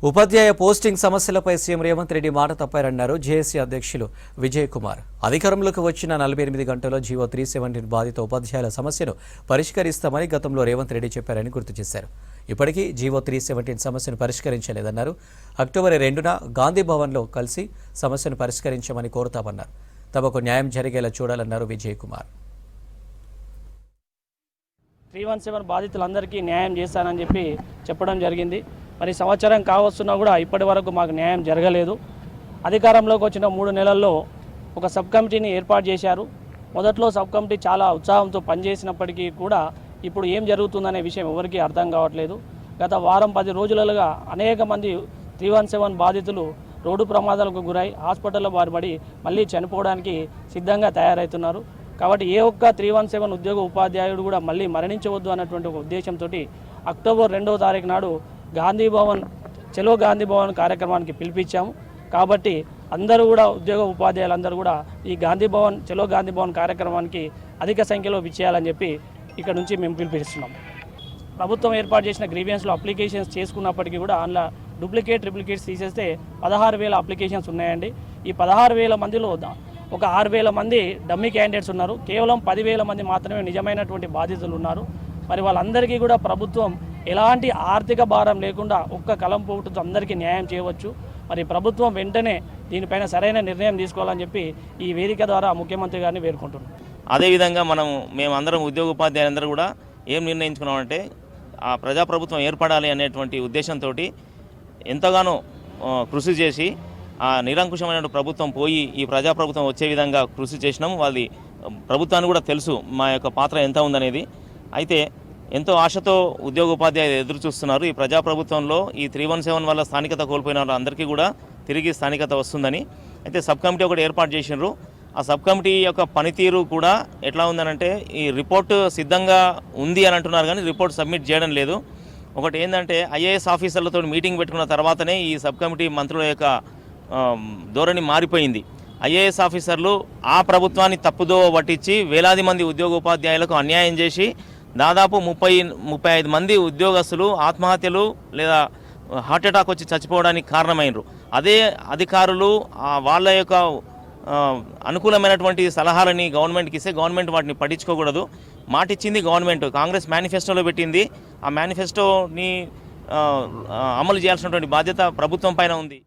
ఉపాధ్యాయ posting సమస్యలపై CM Revanth Reddy మాట తప్పారన్నారు JAC అధ్యక్షులు విజయ్ కుమార్. అధికారంలోకి వచ్చిన 48 గంటల్లో జీవో 317 బాధిత ఉపాధ్యాయుల సమస్యను పరిష్కరిస్తామని గతంలో రేవంత్ రెడ్డి చెప్పారని గుర్తు చేశారు. ఇప్పటికీ జీవో 317 సమస్యను పరిష్కరించలేదన్నారు. అక్టోబర్ 2న గాంధీ భవన్లో కలిసి సమస్యను పరిష్కరించమని కోరుతామన్నారు. తమకు న్యాయం జరిగేలా చూడాలన్నారు విజయ్ కుమార్. 317 బాధితులందరికీ న్యాయం చేస్తానని చెప్పడం జరిగింది. మరి సంవత్సరం కావస్తున్నా కూడా ఇప్పటి వరకు మాకు న్యాయం జరగలేదు. అధికారంలోకి వచ్చిన 3 నెలల్లో ఒక సబ్ కమిటీని ఏర్పాటు చేశారు. మొదట్లో సబ్ కమిటీ చాలా ఉత్సాహంతో పనిచేసినప్పటికీ కూడా ఇప్పుడు ఏం జరుగుతుందనే విషయం ఎవరికీ అర్థం కావట్లేదు. గత వారం 10 రోజులుగా అనేక మంది 317 బాధితులు రోడ్డు ప్రమాదాలకు గురై హాస్పిటల్లో బారిపడి మళ్ళీ చనిపోవడానికి సిద్ధంగా తయారవుతున్నారు. కాబట్టి ఏ ఒక్క 317 ఉద్యోగ ఉపాధ్యాయుడు కూడా మళ్ళీ మరణించవద్దు అన్నటువంటి ఒక ఉద్దేశంతో అక్టోబర్ 2వ తారీఖు నాడు గాంధీ భవన్ చలో గాంధీ భవన్ కార్యక్రమానికి పిలిపించాము. కాబట్టి అందరూ కూడా ఉద్యోగ ఉపాధ్యాయులందరూ కూడా ఈ గాంధీ భవన్ చలో గాంధీ భవన్ కార్యక్రమానికి అధిక సంఖ్యలో విచ్చేయాలని ఇక్కడ నుంచి మేము పిలిపిస్తున్నాం. ప్రభుత్వం ఏర్పాటు చేసిన గ్రీవియన్స్లో అప్లికేషన్స్ చేసుకున్నప్పటికీ కూడా అందులో ట్రిప్లికేట్స్ తీసేస్తే 16,000 అప్లికేషన్స్ ఉన్నాయండి. ఈ 16,000 మందిలో ఒక 6,000 మంది డమ్మీ క్యాండిడేట్స్ ఉన్నారు. కేవలం 10,000 మంది మాత్రమే నిజమైనటువంటి బాధితులు ఉన్నారు. మరి వాళ్ళందరికీ కూడా ప్రభుత్వం ఎలాంటి ఆర్థిక భారం లేకుండా ఒక్క కలం పోటుతో అందరికీ న్యాయం చేయవచ్చు. మరి ప్రభుత్వం వెంటనే దీనిపైన సరైన నిర్ణయం తీసుకోవాలని ఈ వేదిక ద్వారా ముఖ్యమంత్రి గారిని వేడుకుంటున్నాం. అదేవిధంగా మేమందరం ఉద్యోగ ఉపాధ్యాయులందరూ కూడా ఏం నిర్ణయించుకున్నామంటే ఆ ప్రజాప్రభుత్వం ఏర్పడాలి అనేటువంటి ఉద్దేశంతో ఎంతగానో కృషి చేసి ఆ నిరంకుశమైన ప్రభుత్వం పోయి ఈ ప్రజాప్రభుత్వం వచ్చే విధంగా కృషి చేసినాము. వాళ్ళది ప్రభుత్వానికి కూడా తెలుసు మా యొక్క పాత్ర ఎంత ఉందనేది. అయితే ఎంతో ఆశతో ఉద్యోగ ఉపాధ్యాయులు ఎదురు చూస్తున్నారు. ఈ ప్రజాప్రభుత్వంలో ఈ 317 వల్ల స్థానికత కోల్పోయిన అందరికీ కూడా తిరిగి స్థానికత వస్తుందని. అయితే సబ్ కమిటీ ఒకటి ఏర్పాటు చేసినారు. ఆ సబ్ కమిటీ యొక్క పనితీరు కూడా ఎట్లా ఉందనంటే ఈ రిపోర్టు సిద్ధంగా ఉంది అని అంటున్నారు, కానీ రిపోర్ట్ సబ్మిట్ చేయడం లేదు. ఒకటి ఏంటంటే ఐఏఎస్ ఆఫీసర్లతో మీటింగ్ పెట్టుకున్న తర్వాతనే ఈ సబ్ కమిటీ మంత్రుల యొక్క ధోరణి మారిపోయింది. ఐఏఎస్ ఆఫీసర్లు ఆ ప్రభుత్వాన్ని తప్పుదో పట్టించి వేలాది మంది ఉద్యోగ ఉపాధ్యాయులకు అన్యాయం చేసి దాదాపు 30-35 మంది ఉద్యోగస్తులు ఆత్మహత్యలు లేదా హార్ట్అటాక్ వచ్చి చచ్చిపోవడానికి కారణమైనరు. అదే అధికారులు వాళ్ళ యొక్క అనుకూలమైనటువంటి సలహాలని గవర్నమెంట్కి ఇస్తే గవర్నమెంట్ వాటిని పట్టించుకోకూడదు. మాటిచ్చింది గవర్నమెంట్, కాంగ్రెస్ మేనిఫెస్టోలో పెట్టింది. ఆ మేనిఫెస్టోని అమలు చేయాల్సినటువంటి బాధ్యత ప్రభుత్వం పైన ఉంది.